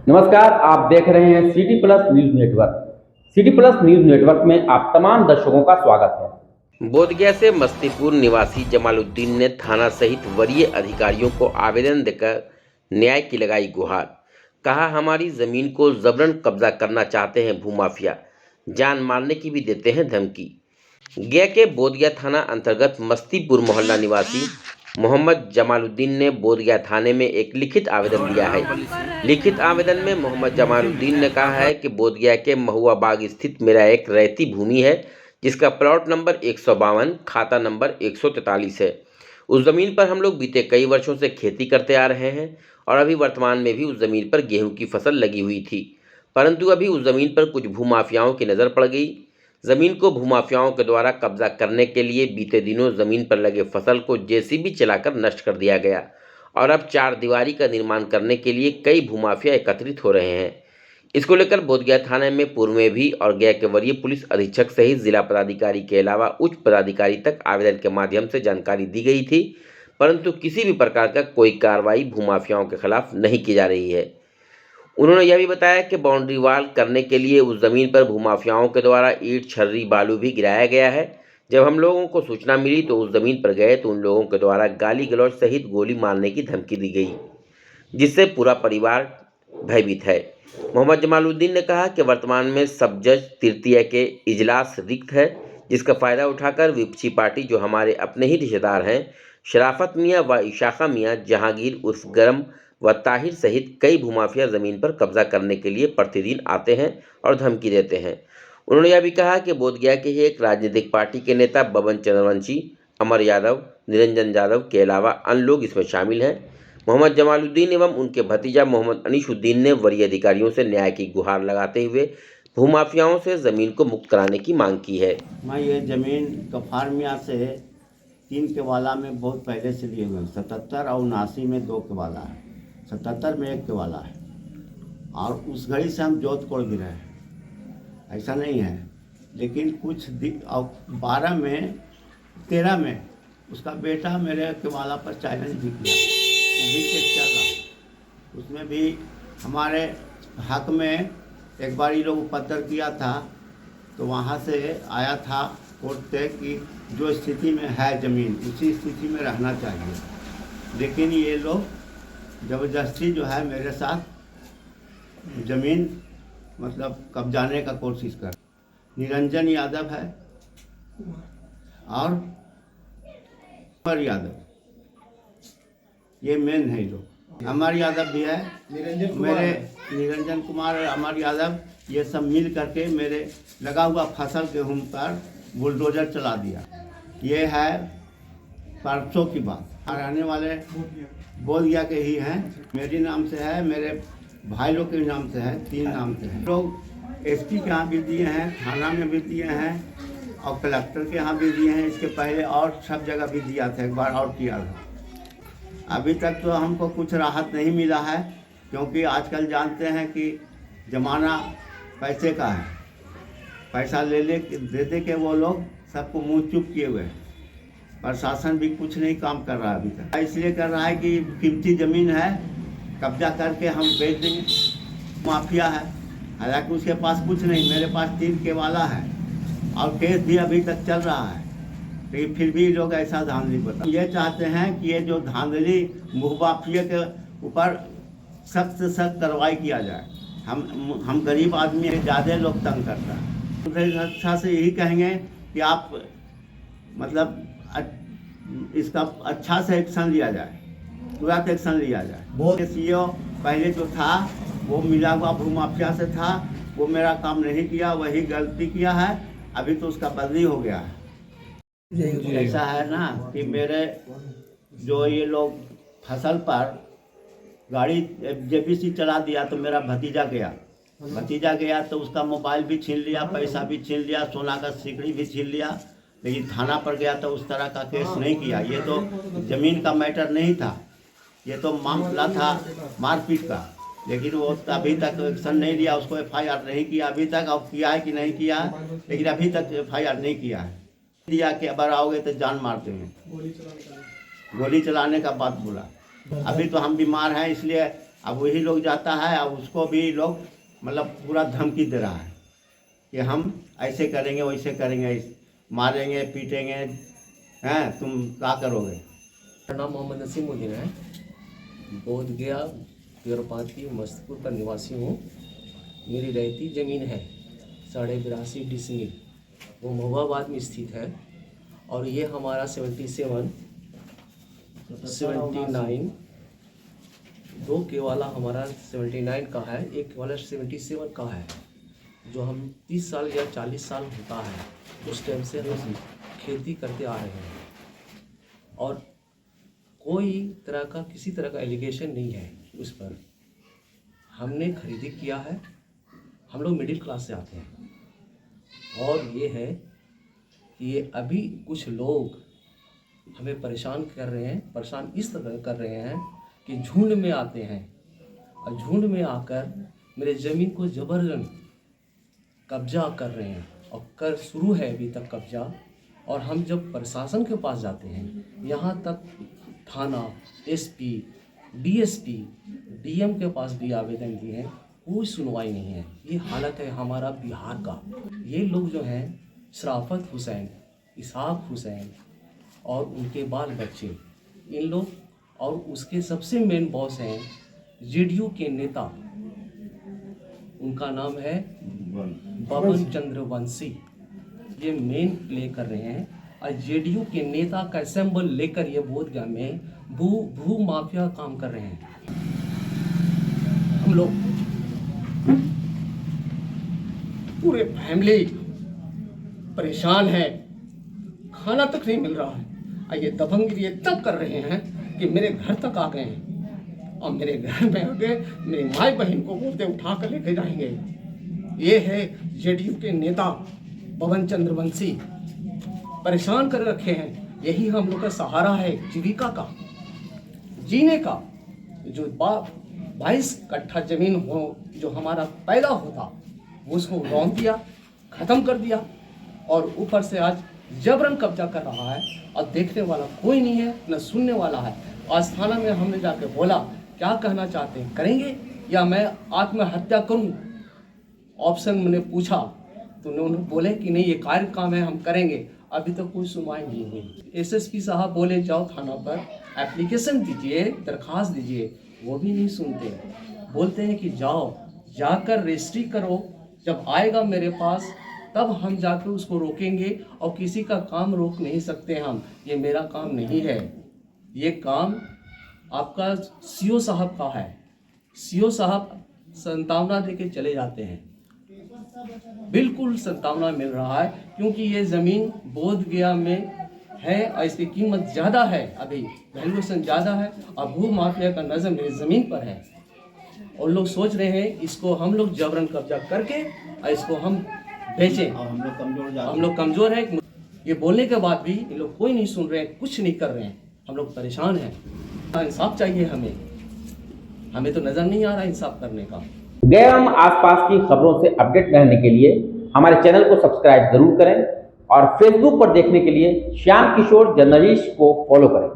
नमस्कार, आप देख रहे हैं city plus news network. City plus news network में आप तमाम दर्शकों का स्वागत है। बोधगया से मस्तीपुर निवासी जमालुद्दीन ने थाना सहित वरीय अधिकारियों को आवेदन देकर न्याय की लगाई गुहार। कहा, हमारी जमीन को जबरन कब्जा करना चाहते हैं भूमाफिया, जान मारने की भी देते हैं धमकी। गया के बोधगया थाना अंतर्गत मस्तीपुर मोहल्ला निवासी मोहम्मद जमालुद्दीन ने बोधगया थाने में एक लिखित आवेदन दिया है। लिखित आवेदन में मोहम्मद जमालुद्दीन ने कहा है कि बोधगया के महुआ बाग स्थित मेरा एक रैयती भूमि है, जिसका प्लॉट नंबर 152 खाता नंबर 143 है। उस ज़मीन पर हम लोग बीते कई वर्षों से खेती करते आ रहे हैं और अभी वर्तमान में भी उस ज़मीन पर गेहूं की फसल लगी हुई थी, परंतु अभी उस ज़मीन पर कुछ भूमाफियाओं की नज़र पड़ गई। ज़मीन को भूमाफियाओं के द्वारा कब्जा करने के लिए बीते दिनों ज़मीन पर लगे फसल को जेसीबी चलाकर नष्ट कर दिया गया और अब चार दीवारी का निर्माण करने के लिए कई भूमाफिया एकत्रित हो रहे हैं। इसको लेकर बोधगया थाने में पूर्व में भी और गया के वरीय पुलिस अधीक्षक सहित जिला पदाधिकारी के अलावा उच्च पदाधिकारी तक आवेदन के माध्यम से जानकारी दी गई थी, परंतु किसी भी प्रकार का कोई कार्रवाई भूमाफियाओं के खिलाफ नहीं की जा रही है। उन्होंने यह भी बताया कि बाउंड्री वाल करने के लिए उस ज़मीन पर भूमाफियाओं के द्वारा ईंट, छर्री, बालू भी गिराया गया है। जब हम लोगों को सूचना मिली तो उस ज़मीन पर गए तो उन लोगों के द्वारा गाली गलौज सहित गोली मारने की धमकी दी गई, जिससे पूरा परिवार भयभीत है। मोहम्मद जमालुद्दीन ने कहा कि वर्तमान में सब जज तृतीय के इजलास रिक्त है, जिसका फ़ायदा उठाकर विपक्षी पार्टी जो हमारे अपने ही रिश्तेदार हैं, शराफत मियाँ व इशाका मियाँ, जहांगीर उर्फ गरम व ताहिर सहित कई भूमाफिया ज़मीन पर कब्जा करने के लिए प्रतिदिन आते हैं और धमकी देते हैं। उन्होंने यह भी कहा कि बोधगया के ही एक राजनीतिक पार्टी के नेता बबन चंद्रवंशी, अमर यादव, निरंजन यादव के अलावा अन्य लोग इसमें शामिल हैं। मोहम्मद जमालुद्दीन एवं उनके भतीजा मोहम्मद अनीसुद्दीन ने वरीय अधिकारियों से न्याय की गुहार लगाते हुए भूमाफियाओं से ज़मीन को मुक्त कराने की मांग की है। मैं ये ज़मीन कफारमिया से 3 के वाला में बहुत पहले से लिए हुए, 77 और 79 में 2 के वाला है, 77 में 1 के वाला है, और उस घड़ी से हम जोत कोड़ गिरे हैं, ऐसा नहीं है। लेकिन कुछ 12 में 13 में उसका बेटा मेरे के वाला पर चैलेंज भी किया, वो भी केस चल रहा। उसमें भी हमारे हक में एक बार ये लोग उपद्रव किया था, तो वहाँ से आया था कोर्ट से कि जो स्थिति में है ज़मीन उसी स्थिति में रहना चाहिए। लेकिन ये लोग ज़बरदस्ती जो है मेरे साथ ज़मीन मतलब कब्जाने का कोशिश कर। निरंजन यादव है और अमर यादव, ये मेन है लोग। अमर यादव भी है, मेरे निरंजन कुमार और अमर यादव, ये सब मिल करके मेरे लगा हुआ फसल गेहूं पर बुलडोजर चला दिया। ये है परसों की बात। रहने वाले बोधगया के ही हैं, मेरे नाम से है, मेरे भाई लोग के नाम से है, 3 नाम से है। लोग एसपी के यहाँ भी दिए हैं, थाना में भी दिए हैं और कलेक्टर के यहाँ भी दिए हैं। इसके पहले और सब जगह भी दिया था, एक बार और किया था। अभी तक तो हमको कुछ राहत नहीं मिला है, क्योंकि आजकल जानते हैं कि ज़माना पैसे का है। पैसा ले दे के वो लोग सबको मुंह चुप किए हुए हैं। प्रशासन भी कुछ नहीं काम कर रहा है अभी तक। इसलिए कर रहा है कि कीमती ज़मीन है, कब्जा करके हम बेच देंगे। माफिया है, हालांकि उसके पास कुछ नहीं, मेरे पास 3 के वाला है और केस भी अभी तक चल रहा है, लेकिन फिर भी लोग ऐसा धांधली बता। ये चाहते हैं कि ये जो धांधली भूमाफिया के ऊपर सख्त से सख्त कार्रवाई किया जाए। हम गरीब आदमी है, ज़्यादा लोग तंग करता है। तो अच्छा से यही कहेंगे कि आप मतलब इसका अच्छा से एक्शन लिया जाए, तुरंत एक्शन लिया जाए। सीओ पहले जो था वो मिला हुआ भूमाफिया से था, वो मेरा काम नहीं किया, वही गलती किया है। अभी तो उसका बदली हो गया है। ऐसा है ना कि मेरे जो ये लोग फसल पर गाड़ी जेबीसी चला दिया, तो मेरा भतीजा गया तो उसका मोबाइल भी छीन लिया, पैसा भी छीन लिया, सोना का सिकड़ी भी छीन लिया। लेकिन थाना पर गया तो उस तरह का केस नहीं किया। ये तो ज़मीन का मैटर नहीं था, ये तो मामला था मारपीट का। लेकिन वो अभी तक एक्शन नहीं लिया, उसको FIR नहीं किया अभी तक। अब किया है कि नहीं किया है, लेकिन अभी तक FIR नहीं किया है। दिया कि अगर आओगे तो जान मार देंगे, गोली चलाने का बात बोला। अभी तो हम बीमार हैं, इसलिए अब वही लोग जाता है, अब उसको भी लोग मतलब पूरा धमकी दे रहा है कि हम ऐसे करेंगे वैसे करेंगे, मारेंगे पीटेंगे, हैं तुम क्या करोगे। मेरा नाम मोहम्मद नसीमुद्दीन है। बोध गया प्योरपाती मस्तपुर का निवासी हूँ। मेरी रहती ज़मीन है 82.5 डिसमिल, वो महुआबाद में स्थित है। और ये हमारा 79 दो केवाला हमारा 79 का है, एक केवाला 77 का है, जो हम 30 साल या 40 साल होता है उस टाइम से हम खेती करते आ रहे हैं। और कोई तरह का किसी तरह का एलिगेशन नहीं है उस पर। हमने खरीदी किया है। हम लोग मिडिल क्लास से आते हैं। और ये है कि ये अभी कुछ लोग हमें परेशान कर रहे हैं, परेशान इस तरह कर रहे हैं कि झुंड में आते हैं और झुंड में आकर मेरे ज़मीन को ज़बरदस्ती कब्जा कर रहे हैं। और कर शुरू है अभी तक कब्जा। और हम जब प्रशासन के पास जाते हैं, यहाँ तक थाना, एसपी, डीएसपी, डीएम के पास भी आवेदन दिए हैं, कोई सुनवाई नहीं है। ये हालत है हमारा बिहार का। ये लोग जो हैं शराफत हुसैन, इसहाक हुसैन और उनके बाल बच्चे, इन लोग और उसके सबसे मेन बॉस हैं जेडीयू के नेता, उनका नाम है बबन चंद्रवंशी। ये मेन प्ले कर रहे हैं। और जेडीयू के नेता का सिंबल लेकर ये बोधगया में भू माफिया काम कर रहे हैं। हम लोग पूरे फैमिली परेशान है, खाना तक नहीं मिल रहा है। और ये दबंगगिरी ये तब कर रहे हैं कि मेरे घर तक आ गए हैं। और मेरे घर में आगे मेरी माई बहन को बोलते उठा कर लेके जाएंगे। ये है जेडीयू के नेता बबन चंद्रवंशी, परेशान कर रखे हैं। यही हम लोग का सहारा है जीविका का, जीने का। जो 22 कट्ठा जमीन हो जो हमारा पैदा होता, उसको रौंद दिया, ख़त्म कर दिया। और ऊपर से आज जबरन कब्जा कर रहा है। और देखने वाला कोई नहीं है, न सुनने वाला है। आज थाना में हमने जाके बोला क्या कहना चाहते हैं, करेंगे या मैं आत्महत्या करूं? ऑप्शन मैंने पूछा तो उन्होंने बोले कि नहीं, ये कार्य काम है, हम करेंगे। अभी तक कोई सुनवाई नहीं हुई। एसएसपी साहब बोले जाओ थाना पर एप्लीकेशन दीजिए, दरखास्त दीजिए, वो भी नहीं सुनते। बोलते हैं कि जाओ जाकर रजिस्ट्री करो, जब आएगा मेरे पास तब हम जाकर उसको रोकेंगे। और किसी का काम रोक नहीं सकते हम, ये मेरा काम नहीं है। ये काम आपका सीओ साहब का है। सीओ साहब संतावना दे के चले जाते हैं। बिल्कुल संतावना मिल रहा है, क्योंकि ये ज़मीन बोध गया में है और इसकी कीमत ज़्यादा है, अभी वैल्यूएशन ज़्यादा है। और भू माफिया का नज़र मेरी ज़मीन पर है। और लोग सोच रहे हैं इसको हम लोग जबरन कब्जा करके और इसको हम बेचें। और हम लोग कमज़ोर हैं। ये बोलने के बाद भी ये लोग कोई नहीं सुन रहे हैं, कुछ नहीं कर रहे हैं। हम लोग परेशान हैं। इंसाफ चाहिए हमें तो नज़र नहीं आ रहा इंसाफ करने का। गया एवं आसपास की खबरों से अपडेट रहने के लिए हमारे चैनल को सब्सक्राइब जरूर करें और फेसबुक पर देखने के लिए श्याम किशोर जर्नलिस्ट को फॉलो करें।